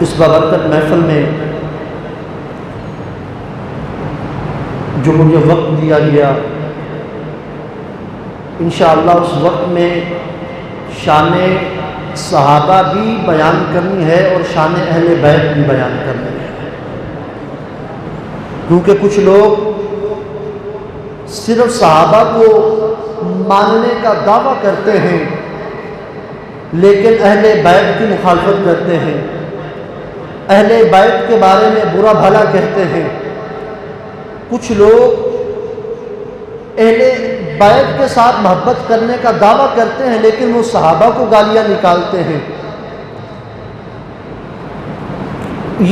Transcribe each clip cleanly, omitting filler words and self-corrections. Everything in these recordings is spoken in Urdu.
اس بابرکت محفل میں جو مجھے وقت دیا گیا، انشاءاللہ اس وقت میں شان صحابہ بھی بیان کرنی ہے اور شان اہل بیت بھی بیان کرنی ہے، کیونکہ کچھ لوگ صرف صحابہ کو ماننے کا دعویٰ کرتے ہیں لیکن اہل بیت کی مخالفت کرتے ہیں، اہل بیت کے بارے میں برا بھلا کہتے ہیں۔ کچھ لوگ اہل بیت کے ساتھ محبت کرنے کا دعویٰ کرتے ہیں لیکن وہ صحابہ کو گالیاں نکالتے ہیں۔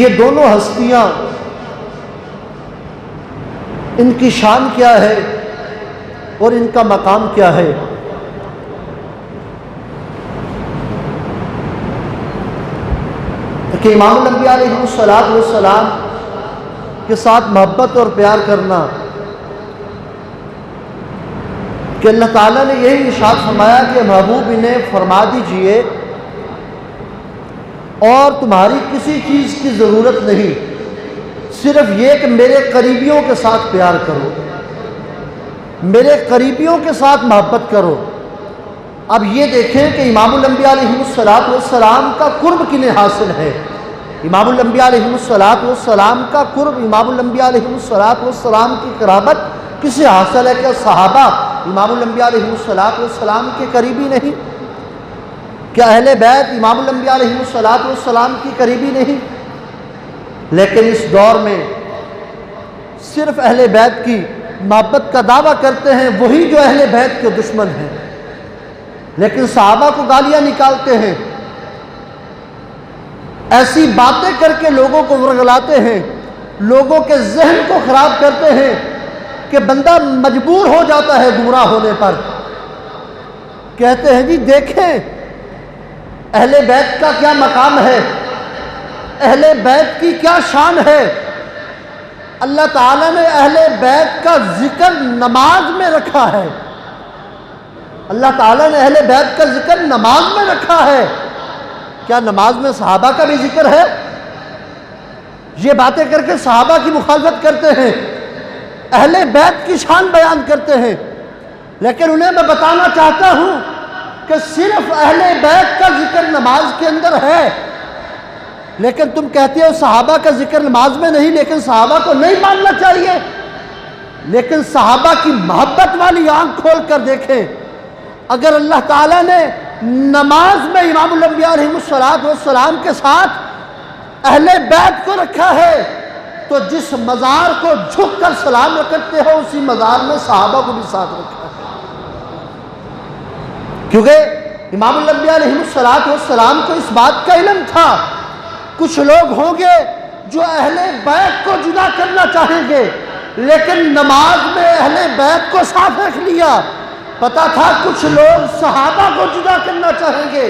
یہ دونوں ہستیاں، ان کی شان کیا ہے اور ان کا مقام کیا ہے؟ کہ امام الانبیاء علیہ السلام کے ساتھ محبت اور پیار کرنا، کہ اللہ تعالیٰ نے یہی ارشاد فرمایا کہ محبوب انہیں فرما دیجئے اور تمہاری کسی چیز کی ضرورت نہیں، صرف یہ کہ میرے قریبیوں کے ساتھ پیار کرو، میرے قریبیوں کے ساتھ محبت کرو۔ اب یہ دیکھیں کہ امام الانبیاء علیہ السلام کا قرب کنہیں حاصل ہے؟ امام الانبیاء علیہ السلام کا قرب، امام الانبیاء علیہ السلام کی قرابت کسے حاصل ہے؟ کہ صحابہ امام الانبیاء علیہ السلام کے قریبی نہیں؟ کیا اہل بیت امام الانبیاء علیہ السلام کی قریبی نہیں؟ لیکن اس دور میں صرف اہل بیت کی محبت کا دعویٰ کرتے ہیں وہی جو اہل بیت کے دشمن ہیں، لیکن صحابہ کو گالیاں نکالتے ہیں، ایسی باتیں کر کے لوگوں کو ورغلاتے ہیں، لوگوں کے ذہن کو خراب کرتے ہیں کہ بندہ مجبور ہو جاتا ہے گمراہ ہونے پر۔ کہتے ہیں جی دیکھیں اہل بیت کا کیا مقام ہے، اہل بیت کی کیا شان ہے۔ اللہ تعالیٰ نے اہل بیت کا ذکر نماز میں رکھا ہے، اللہ تعالیٰ نے اہل بیت کا ذکر نماز میں رکھا ہے۔ کیا نماز میں صحابہ کا بھی ذکر ہے؟ یہ باتیں کر کے صحابہ کی مخالفت کرتے ہیں، اہل بیت کی شان بیان کرتے ہیں، لیکن انہیں میں بتانا چاہتا ہوں کہ صرف اہل بیت کا ذکر نماز کے اندر ہے، لیکن تم کہتے ہو صحابہ کا ذکر نماز میں نہیں، لیکن صحابہ کو نہیں ماننا چاہیے۔ لیکن صحابہ کی محبت والی آنکھ کھول کر دیکھیں، اگر اللہ تعالیٰ نے نماز میں امام الانبیاء علیہ السلام کے ساتھ اہل بیت کو رکھا ہے تو جس مزار کو جھک کر سلام کرتے ہو اسی مزار میں صحابہ کو بھی ساتھ رکھا ہے، کیونکہ امام الانبیاء علیہ السلام کو اس بات کا علم تھا کچھ لوگ ہوں گے جو اہل بیت کو جدا کرنا چاہیں گے، لیکن نماز میں اہل بیت کو ساتھ رکھ لیا۔ پتا تھا کچھ لوگ صحابہ کو جدا کرنا چاہیں گے،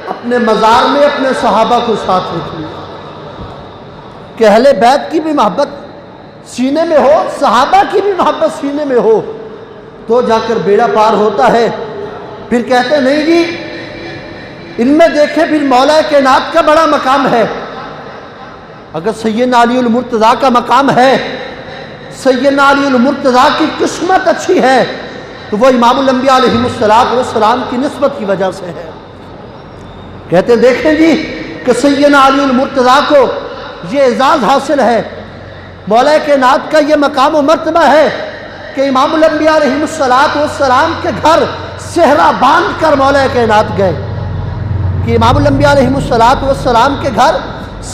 اپنے مزار میں اپنے صحابہ کو ساتھ رکھ لیا کہ اہل بیت کی بھی محبت سینے میں ہو، صحابہ کی بھی محبت سینے میں ہو، تو جا کر بیڑا پار ہوتا ہے۔ پھر کہتے نہیں جی ان میں دیکھیں پھر مولا کائنات کا بڑا مقام ہے۔ اگر سیدنا علی المرتضیٰ کا مقام ہے، سیدنا علی المرتضیٰ کی قسمت اچھی ہے، تو وہ امام الانبیاء علیہ السلام کی نسبت کی وجہ سے ہے۔ کہتے دیکھیں جی کہ سیدنا علی المرتضیٰ کو یہ اعزاز حاصل ہے، مولا کائنات کا یہ مقام و مرتبہ ہے کہ امام الانبیاء علیہ السلام کے گھر صحرا باندھ کر مولا کائنات گئے، کہ امام الانبیاء علیہ السلام کے گھر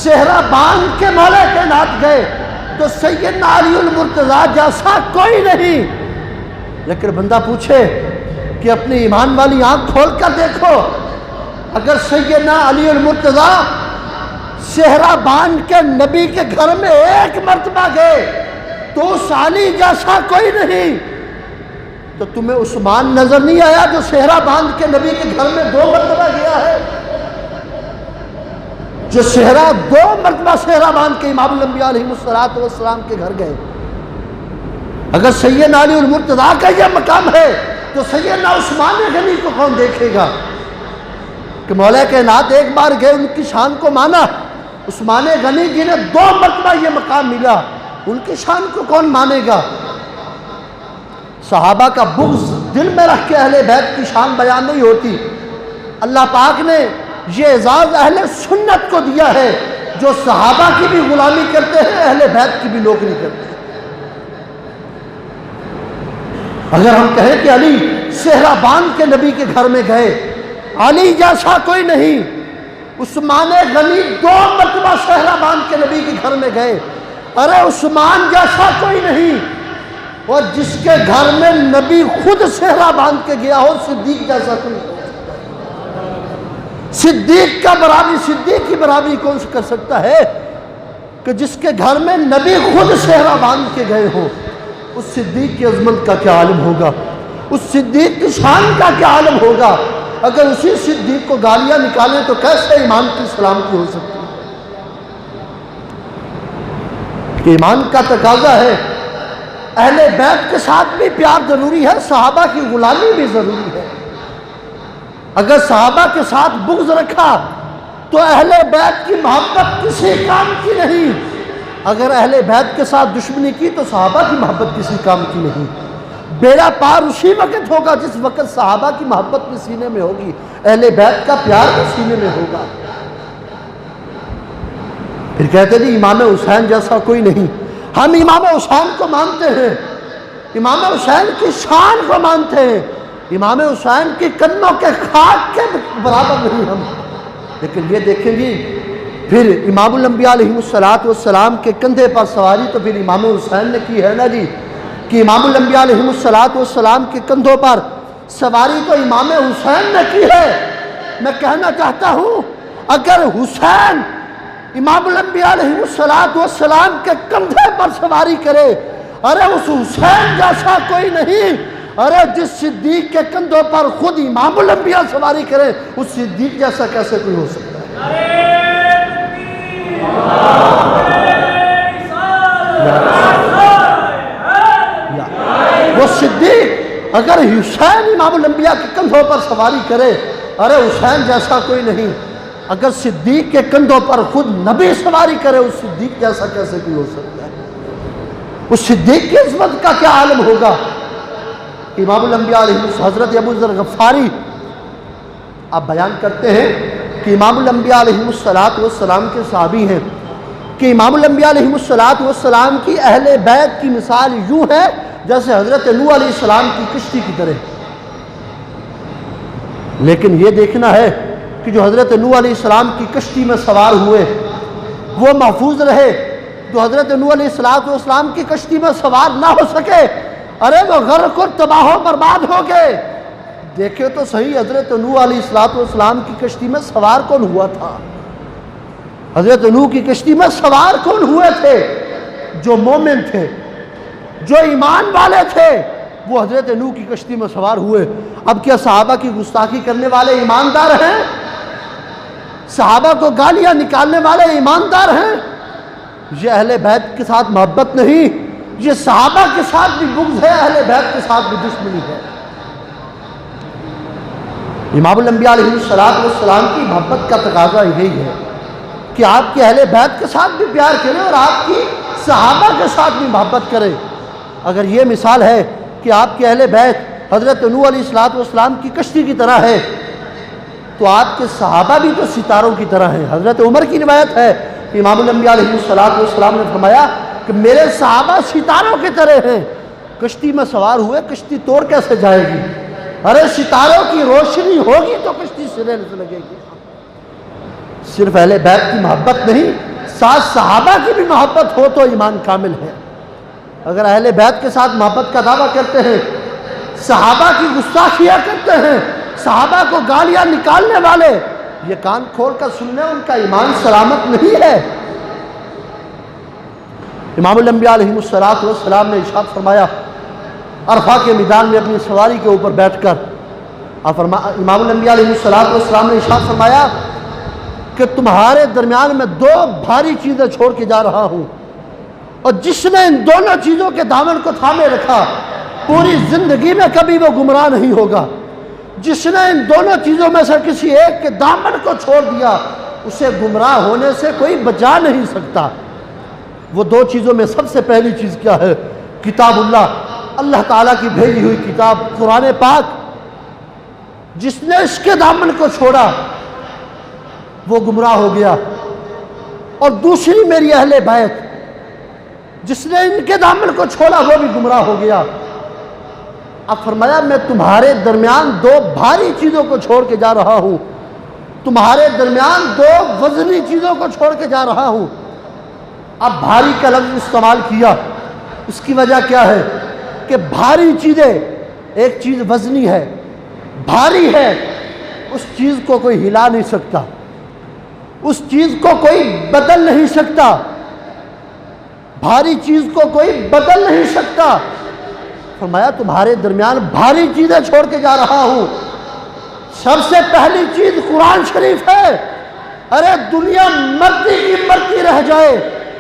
صحرا باندھ کے مولا کائنات گئے، تو سیدنا علی المرتضیٰ جیسا کوئی نہیں۔ لیکن بندہ پوچھے کہ اپنی ایمان والی آنکھ کھول کر دیکھو، اگر سیدنا علی المرتضیٰ صحرا باندھ کے نبی کے گھر میں ایک مرتبہ گئے تو اس علی جیسا کوئی نہیں، تو تمہیں عثمان نظر نہیں آیا جو صحرا باندھ کے نبی کے گھر میں 2 مرتبہ گیا ہے؟ جو دو مرتبہ صحرا باندھ کے امام الانبیاء علیہ السلام کے گھر گئے۔ اگر سیدنا علی المرتضیٰ کا یہ مقام ہے تو سیدنا عثمان غنی کو کون دیکھے گا؟ کہ مولا کائنات ایک بار گئے، ان کی شان کو مانا، عثمان غنی جنہیں 2 مرتبہ یہ مقام ملا، ان کی شان کو کون مانے گا؟ صحابہ کا بغض دل میں رکھ کے اہل بیت کی شان بیان نہیں ہوتی۔ اللہ پاک نے یہ اعزاز اہل سنت کو دیا ہے جو صحابہ کی بھی غلامی کرتے ہیں، اہل بیت کی بھی نوکری کرتے ہیں۔ اگر ہم کہیں کہ علی صحرا باندھ کے نبی کے گھر میں گئے، علی جیسا کوئی نہیں، عثمان غنی 2 مرتبہ صحرا باندھ کے نبی کے گھر میں گئے، ارے عثمان جیسا کوئی نہیں، اور جس کے گھر میں نبی خود صحرا باندھ کے گیا ہو، صدیق جیسا کوئی نہیں۔ صدیق کی برابری کون سے کر سکتا ہے کہ جس کے گھر میں نبی خود صحرا باندھ کے گئے ہو؟ اس صدیق کی عظمت کا کیا عالم ہوگا، اس صدیق کی شان کا کیا عالم ہوگا؟ اگر اسی صدیق کو گالیاں نکالیں تو کیسے ایمان کی سلامتی ہو سکتی ہے؟ کہ ایمان کا تقاضا ہے اہل بیت کے ساتھ بھی پیار ضروری ہے، صحابہ کی غلامی بھی ضروری ہے۔ اگر صحابہ کے ساتھ بغض رکھا تو اہل بیت کی محبت کسی کام کی نہیں، اگر اہل بیت کے ساتھ دشمنی کی تو صحابہ کی محبت کسی کام کی نہیں۔ بیڑا پار اسی وقت ہوگا جس وقت صحابہ کی محبت بھی سینے میں ہوگی، اہل بیت کا پیار بھی سینے میں ہوگا۔ پھر کہتے ہیں امام حسین جیسا کوئی نہیں، ہم امام حسین کو مانتے ہیں، امام حسین کی شان کو مانتے ہیں، امام حسین کی کنوں کے خاک کے برابر نہیں ہم، لیکن یہ دیکھیں گی پھر امام الانبیاء علیہ السلام کے کندھے پر سواری تو پھر امام حسین نے کی ہے نا جی، کہ امام الانبیاء علیہ السلام کے کندھوں پر سواری تو امام حسین نے کی ہے۔ میں کہنا چاہتا ہوں اگر حسین امام الانبیاء علیہ السلام کے کندھے پر سواری کرے، ارے اس حسین جیسا کوئی نہیں، ارے جس صدیق کے کندھوں پر خود امام الانبیاء سواری کرے، اس صدیق جیسا کیسے کوئی ہو سکتا ہے؟ وہ صدیق اگر حسین امام الانبیاء کے کندھوں پر سواری کرے، ارے حسین جیسا کوئی نہیں، اگر صدیق کے کندھوں پر خود نبی سواری کرے، اس صدیق جیسا کیسے کوئی ہو سکتا ہے؟ اس صدیق کی عظمت کا کیا عالم ہوگا؟ امام الانبیاء علیہ حضرت ابو ذر غفاری آپ بیان کرتے ہیں کہ امام الانبیاء علیہ السلام کے صحابی ہیں کہ امام الانبیاء علیہ السلام کی اہل بیت کی مثال یوں ہے جیسے حضرت نوح علیہ السلام کی کشتی کی طرح، لیکن یہ دیکھنا ہے کہ جو حضرت نوح علیہ السلام کی کشتی میں سوار ہوئے وہ محفوظ رہے، جو حضرت نوح علیہ السلام کی کشتی میں سوار نہ ہو سکے، ارے وہ غرق اور تباہ و برباد ہو گئے۔ دیکھیں تو صحیح حضرت نوح علیہ السلام کی کشتی میں سوار کون ہوا تھا؟ حضرت نوح کی کشتی میں سوار کون ہوئے تھے؟ جو مومن تھے، جو ایمان والے تھے، وہ حضرت نوح کی کشتی میں سوار ہوئے۔ اب کیا صحابہ کی گستاخی کرنے والے ایماندار ہیں؟ صحابہ کو گالیاں نکالنے والے ایماندار ہیں؟ یہ اہل بیت کے ساتھ محبت نہیں، یہ صحابہ کے ساتھ بھی بغض ہے، اہل بیت کے ساتھ بھی دشمنی ہے۔ امام الانبیاء علیہ السلام کی محبت کا تقاضا یہی ہے کہ آپ کے اہل بیت کے ساتھ بھی پیار کریں اور آپ کی صحابہ کے ساتھ بھی محبت کریں۔ اگر یہ مثال ہے کہ آپ کے اہل بیت حضرت نوح علیہ السلام کی کشتی کی طرح ہے تو آپ کے صحابہ بھی تو ستاروں کی طرح ہیں۔ حضرت عمر کی روایت ہے کہ امام الانبیاء علیہ السلام نے فرمایا کہ میرے صحابہ ستاروں کی طرح ہیں، کشتی میں سوار ہوئے، کشتی توڑ کیسے جائے گی؟ ارے ستاروں کی روشنی ہوگی تو کشتی سرے سے لگے گی۔ صرف اہل بیت کی محبت نہیں، ساتھ صحابہ کی بھی محبت ہو تو ایمان کامل ہے۔ اگر اہل بیت کے ساتھ محبت کا دعویٰ کرتے ہیں، صحابہ کی گستاخیاں کرتے ہیں، صحابہ کو گالیاں نکالنے والے، یہ کان کھول کر سننے ان کا ایمان سلامت نہیں ہے۔ امام الانبیاء علیہ السلام نے ارشاد فرمایا عرفہ کے میدان میں اپنی سواری کے اوپر بیٹھ کر امام الانبیاء علیہ السلام نے ارشاد فرمایا کہ تمہارے درمیان میں 2 بھاری چیزیں چھوڑ کے جا رہا ہوں، اور جس نے ان دونوں چیزوں کے دامن کو تھامے رکھا پوری زندگی میں کبھی وہ گمراہ نہیں ہوگا۔ جس نے ان دونوں چیزوں میں سے کسی ایک کے دامن کو چھوڑ دیا اسے گمراہ ہونے سے کوئی بچا نہیں سکتا۔ وہ دو چیزوں میں سب سے پہلی چیز کیا ہے؟ کتاب اللہ، اللہ تعالیٰ کی بھیجی ہوئی کتاب قرآن پاک۔ جس نے اس کے دامن کو چھوڑا وہ گمراہ ہو گیا۔ اور دوسری میری اہل بیت، جس نے ان کے دامن کو چھوڑا وہ بھی گمراہ ہو گیا۔ اب فرمایا میں تمہارے درمیان دو بھاری چیزوں کو چھوڑ کے جا رہا ہوں، تمہارے درمیان دو وزنی چیزوں کو چھوڑ کے جا رہا ہوں۔ اب بھاری کا لفظ استعمال کیا، اس کی وجہ کیا ہے کہ بھاری چیزیں، ایک چیز وزنی ہے، بھاری ہے، اس چیز کو کوئی ہلا نہیں سکتا، اس چیز کو کوئی بدل نہیں سکتا، بھاری چیز کو کوئی بدل نہیں سکتا۔ فرمایا تمہارے درمیان بھاری چیزیں چھوڑ کے جا رہا ہوں۔ سب سے پہلی چیز قرآن شریف ہے۔ ارے دنیا مرتی کی مرتی رہ جائے،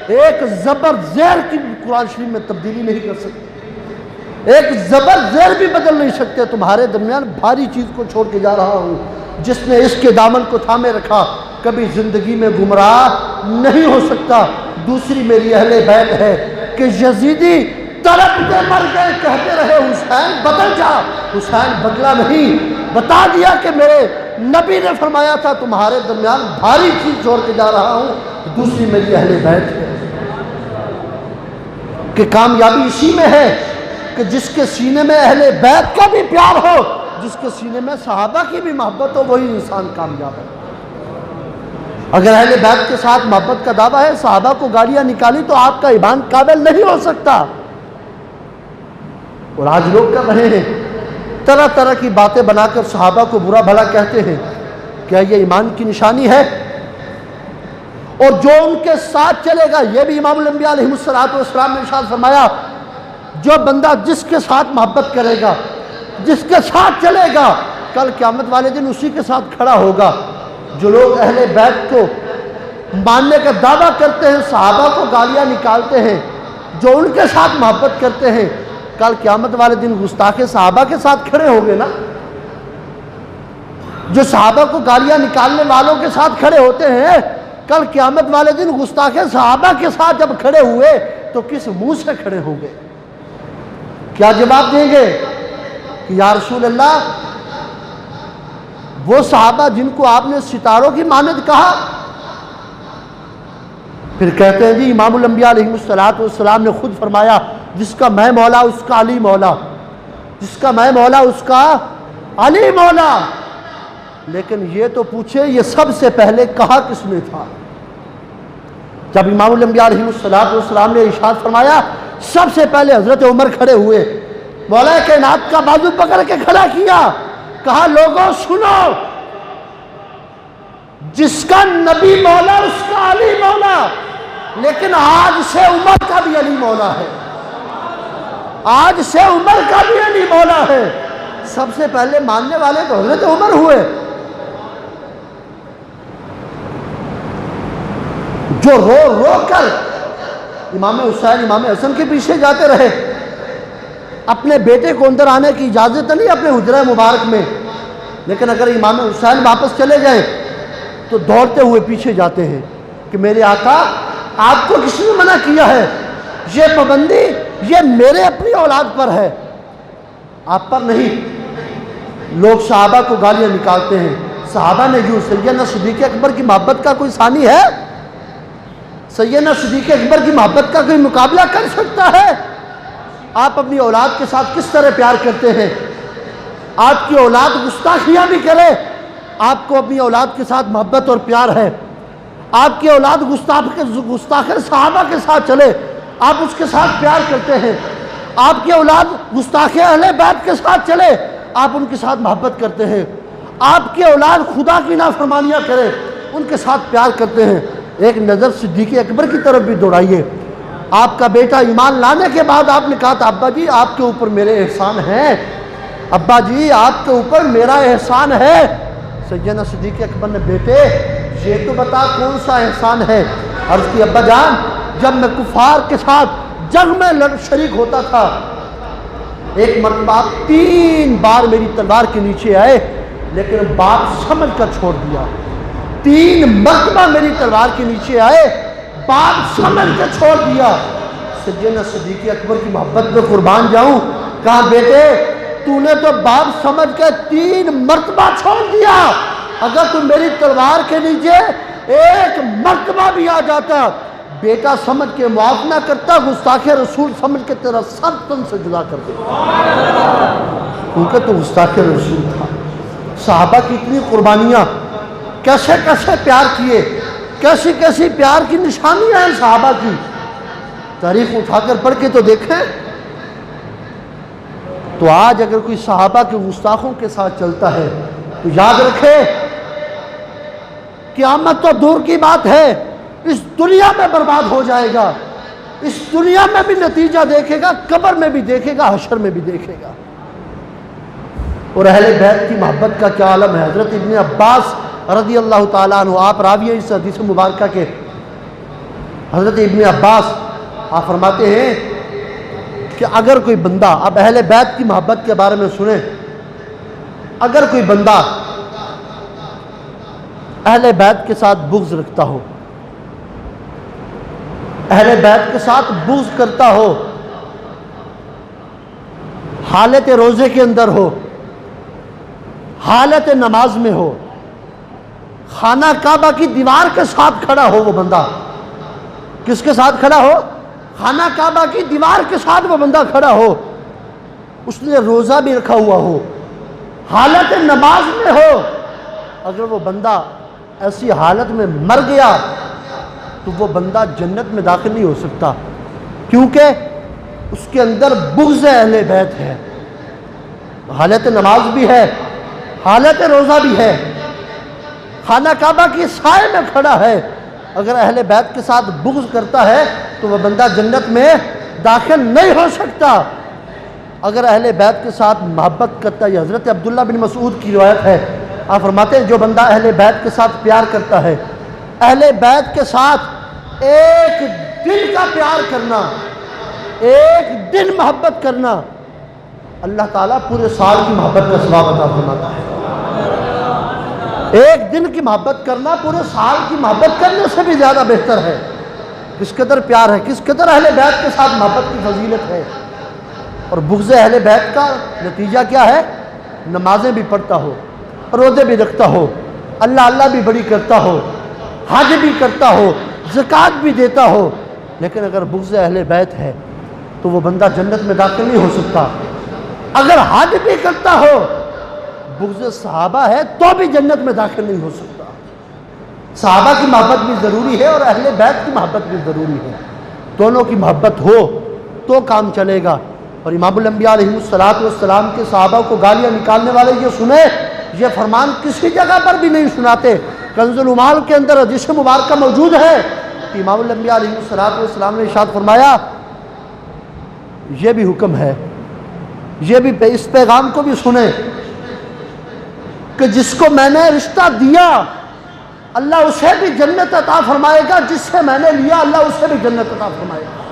ایک زبر زیر کی قرآن شریف میں تبدیلی نہیں کر سکتے، ایک زبر زیر بھی بدل نہیں سکتے۔ تمہارے درمیان بھاری چیز کو چھوڑ کے جا رہا ہوں، جس نے اس کے دامن کو تھامے رکھا کبھی زندگی میں گمراہ نہیں ہو سکتا۔ دوسری میری اہل بیت ہے کہ یزیدی تڑپتے مر گئے، کہتے رہے حسین بدل جا، حسین بدلا نہیں، بتا دیا کہ میرے نبی نے فرمایا تھا تمہارے درمیان بھاری چیز چھوڑ کے جا رہا ہوں۔ دوسری میری اہل بیت ہے کہ کامیابی اسی میں ہے کہ جس کے سینے میں اہل بیت کا بھی پیار ہو، جس کے سینے میں صحابہ کی بھی محبت ہو، وہی انسان کامیاب ہے۔ اگر اہل بیت کے ساتھ محبت کا دعویٰ ہے، صحابہ کو گالیاں نکالی تو آپ کا ایمان قابل نہیں ہو سکتا۔ اور آج لوگ کر رہے ہیں، طرح طرح کی باتیں بنا کر صحابہ کو برا بھلا کہتے ہیں۔ کیا یہ ایمان کی نشانی ہے؟ اور جو ان کے ساتھ چلے گا، یہ بھی امام الانبیاء علیہ السلام نے ارشاد فرمایا، جو بندہ جس کے ساتھ محبت کرے گا، جس کے ساتھ چلے گا، کل قیامت والے دن اسی کے ساتھ کھڑا ہوگا۔ جو لوگ اہل بیت کو ماننے کا دعویٰ کرتے ہیں، صحابہ کو گالیاں نکالتے ہیں، جو ان کے ساتھ محبت کرتے ہیں، کل قیامت والے دن گستاخ صحابہ کے ساتھ کھڑے ہوں گے نا۔ جو صحابہ کو گالیاں نکالنے والوں کے ساتھ کھڑے ہوتے ہیں، کل قیامت والے دن گستاخ صحابہ کے ساتھ جب کھڑے ہوئے تو کس منہ سے کھڑے ہوں گے؟ کیا جواب دیں گے کہ یا رسول اللہ، وہ صحابہ جن کو آپ نے ستاروں کی مانند کہا؟ پھر کہتے ہیں جی امام الانبیاء علیہ السلام نے خود فرمایا، جس کا میں مولا اس کا علی مولا، جس کا میں مولا اس کا علی مولا۔ لیکن یہ تو پوچھے یہ سب سے پہلے کہا کس نے تھا؟ جب امام الانبیاء علیہ السلام نے ارشاد فرمایا، سب سے پہلے حضرت عمر کھڑے ہوئے، مولا کائنات کا بازو پکڑ کے کھڑا کیا، کہا لوگوں سنو، جس کا نبی مولا اس کا علی مولا، لیکن آج سے عمر کا بھی علی مولا ہے، آج سے عمر کا بھی علی مولا ہے۔ سب سے پہلے ماننے والے تو حضرت عمر ہوئے، جو رو رو کر امام حسین امام حسن کے پیچھے جاتے رہے۔ اپنے بیٹے کو اندر آنے کی اجازت نہیں اپنے حجرہ مبارک میں، لیکن اگر امام حسین واپس چلے جائیں تو دوڑتے ہوئے پیچھے جاتے ہیں کہ میرے آقا آپ کو کس نے منع کیا ہے؟ یہ پابندی یہ میرے اپنی اولاد پر ہے، آپ پر نہیں۔ لوگ صحابہ کو گالیاں نکالتے ہیں، صحابہ نے جو سیدنا صدیق اکبر کی محبت کا کوئی ثانی ہے؟ سیدنا صدیق اکبر کی محبت کا کوئی مقابلہ کر سکتا ہے؟ آپ اپنی اولاد کے ساتھ کس طرح پیار کرتے ہیں؟ آپ کی اولاد گستاخیاں بھی کرے، آپ کو اپنی اولاد کے ساتھ محبت اور پیار ہے۔ آپ کی اولاد گستاخ صحابہ کے ساتھ چلے، آپ اس کے ساتھ پیار کرتے ہیں۔ آپ کی اولاد گستاخ اہل بیت کے ساتھ چلے، آپ ان کے ساتھ محبت کرتے ہیں۔ آپ کی اولاد خدا کی نافرمانیاں کرے، ان کے ساتھ پیار کرتے ہیں۔ ایک نظر صدیق اکبر کی طرف بھی دوڑائیے۔ آپ کا بیٹا ایمان لانے کے بعد آپ نے کہا تھا ابا جی آپ کے اوپر میرے احسان ہیں، ابا جی آپ کے اوپر میرا احسان ہے۔ سیدنا صدیق اکبر نے بیٹے یہ تو بتا کون سا احسان ہے؟ عرض کی ابا جان جب میں کفار کے ساتھ جنگ میں شریک ہوتا تھا، ایک مرتبہ 3 بار میری تلوار کے نیچے آئے، لیکن باپ سمجھ کر چھوڑ دیا۔ 3 مرتبہ میری تلوار کے نیچے آئے، باپ سمجھ کے چھوڑ دیا۔ سیدنا صدیق اکبر کی محبت میں قربان جاؤں، کہا بیٹے تو نے تو باپ سمجھ کے 3 مرتبہ چھوڑ دیا، اگر تو میری تلوار کے نیچے 1 مرتبہ بھی آ جاتا، بیٹا سمجھ کے معاف نہ کرتا، گستاخ رسول سمجھ کے تیرا سر تن سے جدا کر دیتا، کیونکہ تو گستاخ رسول تھا۔ صحابہ کی اتنی قربانیاں، کیسے کیسے پیار کیے، کیسی کیسی پیار کی نشانیاں ہیں صحابہ کی، تاریخ اٹھا کر پڑھ کے تو دیکھیں۔ تو آج اگر کوئی صحابہ کے گستاخوں کے ساتھ چلتا ہے تو یاد رکھے قیامت تو دور کی بات ہے، اس دنیا میں برباد ہو جائے گا، اس دنیا میں بھی نتیجہ دیکھے گا، قبر میں بھی دیکھے گا، حشر میں بھی دیکھے گا۔ اور اہل بیت کی محبت کا کیا عالم ہے۔ حضرت ابن عباس رضی اللہ تعالیٰ عنہ، آپ راوی ہیں اس حدیث مبارکہ کے، حضرت ابن عباس آپ فرماتے ہیں کہ اگر کوئی بندہ، اب اہل بیت کی محبت کے بارے میں سنیں، اگر کوئی بندہ اہل بیت کے ساتھ بغض رکھتا ہو، اہل بیت کے ساتھ بغض کرتا ہو، حالت روزے کے اندر ہو، حالت نماز میں ہو، خانہ کعبہ کی دیوار کے ساتھ کھڑا ہو، وہ بندہ کس کے ساتھ کھڑا ہو؟ خانہ کعبہ کی دیوار کے ساتھ وہ بندہ کھڑا ہو، اس نے روزہ بھی رکھا ہوا ہو، حالت نماز میں ہو، اگر وہ بندہ ایسی حالت میں مر گیا تو وہ بندہ جنت میں داخل نہیں ہو سکتا، کیونکہ اس کے اندر بغض اہل بیت ہے۔ حالت نماز بھی ہے، حالت روزہ بھی ہے، خانہ کعبہ کی سائے میں کھڑا ہے، اگر اہل بیت کے ساتھ بغض کرتا ہے تو وہ بندہ جنت میں داخل نہیں ہو سکتا۔ اگر اہل بیت کے ساتھ محبت کرتا ہے، یہ حضرت عبداللہ بن مسعود کی روایت ہے، آپ فرماتے ہیں جو بندہ اہل بیت کے ساتھ پیار کرتا ہے، اہل بیت کے ساتھ ایک دن کا پیار کرنا، ایک دن محبت کرنا، اللہ تعالیٰ پورے سال کی محبت کا ثواب عطا فرماتا ہے۔ ایک دن کی محبت کرنا پورے سال کی محبت کرنے سے بھی زیادہ بہتر ہے۔ کس قدر پیار ہے، کس قدر اہل بیت کے ساتھ محبت کی فضیلت ہے۔ اور بغض اہل بیت کا نتیجہ کیا ہے؟ نمازیں بھی پڑھتا ہو، روزے بھی رکھتا ہو، اللہ اللہ بھی بڑی کرتا ہو، حج بھی کرتا ہو، زکوٰۃ بھی دیتا ہو، لیکن اگر بغض اہل بیت ہے تو وہ بندہ جنت میں داخل نہیں ہو سکتا۔ اگر حج بھی کرتا ہو، بغض صحابہ ہے تو بھی جنت میں داخل نہیں ہو سکتا۔ صحابہ کی محبت بھی ضروری ہے اور اہل بیت کی محبت بھی ضروری ہے، دونوں کی محبت ہو تو کام چلے گا۔ اور امام الانبیاء علیہ السلام کے صحابہ کو گالیاں نکالنے والے یہ سنیں، یہ فرمان کسی جگہ پر بھی نہیں سناتے۔ کنز العمال کے اندر حدیث مبارکہ موجود ہے کہ امام الانبیاء علیہ السلام نے ارشاد فرمایا، یہ بھی حکم ہے، یہ بھی اس پیغام کو بھی سنیں کہ جس کو میں نے رشتہ دیا اللہ اسے بھی جنت عطا فرمائے گا، جس سے میں نے لیا اللہ اسے بھی جنت عطا فرمائے گا۔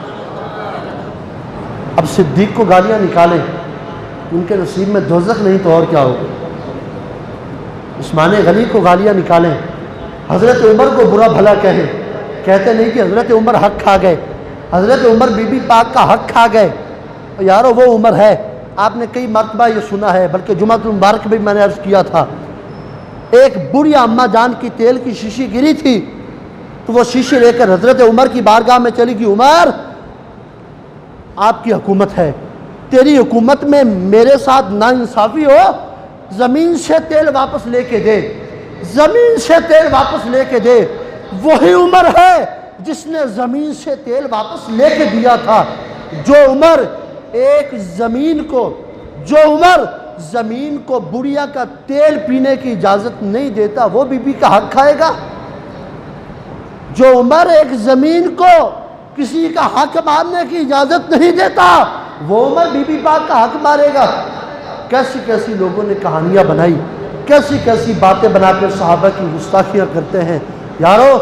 اب صدیق کو گالیاں نکالیں، ان کے نصیب میں دوزخ نہیں تو اور کیا ہوگا۔ عثمان غنی کو گالیاں نکالیں، حضرت عمر کو برا بھلا کہیں، کہتے نہیں کہ حضرت عمر حق کھا گئے، حضرت عمر بی بی پاک کا حق کھا گئے۔ یارو وہ عمر ہے، آپ نے کئی مرتبہ یہ سنا ہے، بلکہ جمعہ المبارک بھی میں نے عرض کیا تھا، ایک بڑی اماں جان کی تیل کی شیشی گری تھی تو وہ شیشی لے کر حضرت عمر کی بارگاہ میں چلی گئی، عمر آپ کی حکومت ہے، تیری حکومت میں میرے ساتھ ناانصافی ہو، زمین سے تیل واپس لے کے دے، زمین سے تیل واپس لے کے دے۔ وہی عمر ہے جس نے زمین سے تیل واپس لے کے دیا تھا۔ جو عمر ایک زمین کو بڑیا کا تیل پینے کی اجازت نہیں دیتا، وہ بی بی کا حق کھائے گا؟ جو عمر ایک زمین کو کسی کا حق مارنے کی اجازت نہیں دیتا، وہ عمر بی بی پاک کا حق مارے گا؟ کیسی کیسی لوگوں نے کہانیاں بنائی، کیسی کیسی باتیں بنا کر صحابہ کی گستاخیاں کرتے ہیں۔ یارو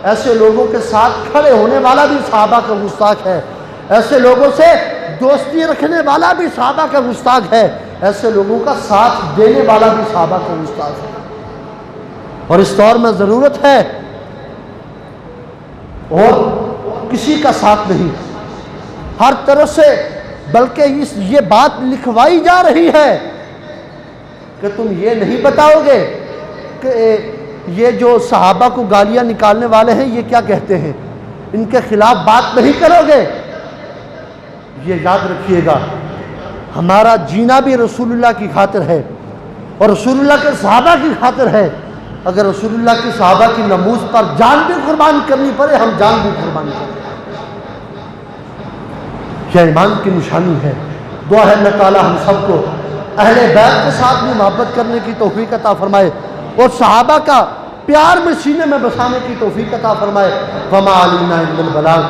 ایسے لوگوں کے ساتھ کھڑے ہونے والا بھی صحابہ کا گستاخ ہے، ایسے لوگوں سے دوستی رکھنے والا بھی صحابہ کا گستاخ ہے، ایسے لوگوں کا ساتھ دینے والا بھی صحابہ کا گستاخ ہے۔ اور اس دور میں ضرورت ہے اور کسی کا ساتھ نہیں، ہر طرف سے، بلکہ یہ بات لکھوائی جا رہی ہے کہ تم یہ نہیں بتاؤ گے کہ یہ جو صحابہ کو گالیاں نکالنے والے ہیں یہ کیا کہتے ہیں، ان کے خلاف بات نہیں کرو گے۔ یہ یاد رکھیے گا، ہمارا جینا بھی رسول اللہ کی خاطر ہے اور رسول اللہ کے صحابہ کی خاطر ہے۔ اگر رسول اللہ کی صحابہ کی نموز پر جان بھی قربان کرنی پڑے، ہم جان بھی قربان کریں۔ یہ ایمان کی نشانی ہے۔ دعا ہے اللہ تعالی ہم سب کو اہل بیت کے ساتھ بھی محبت کرنے کی توفیق عطا فرمائے اور صحابہ کا پیار میں سینے میں بسانے کی توفیق عطا فرمائے۔ وما علینا الا البلاغ۔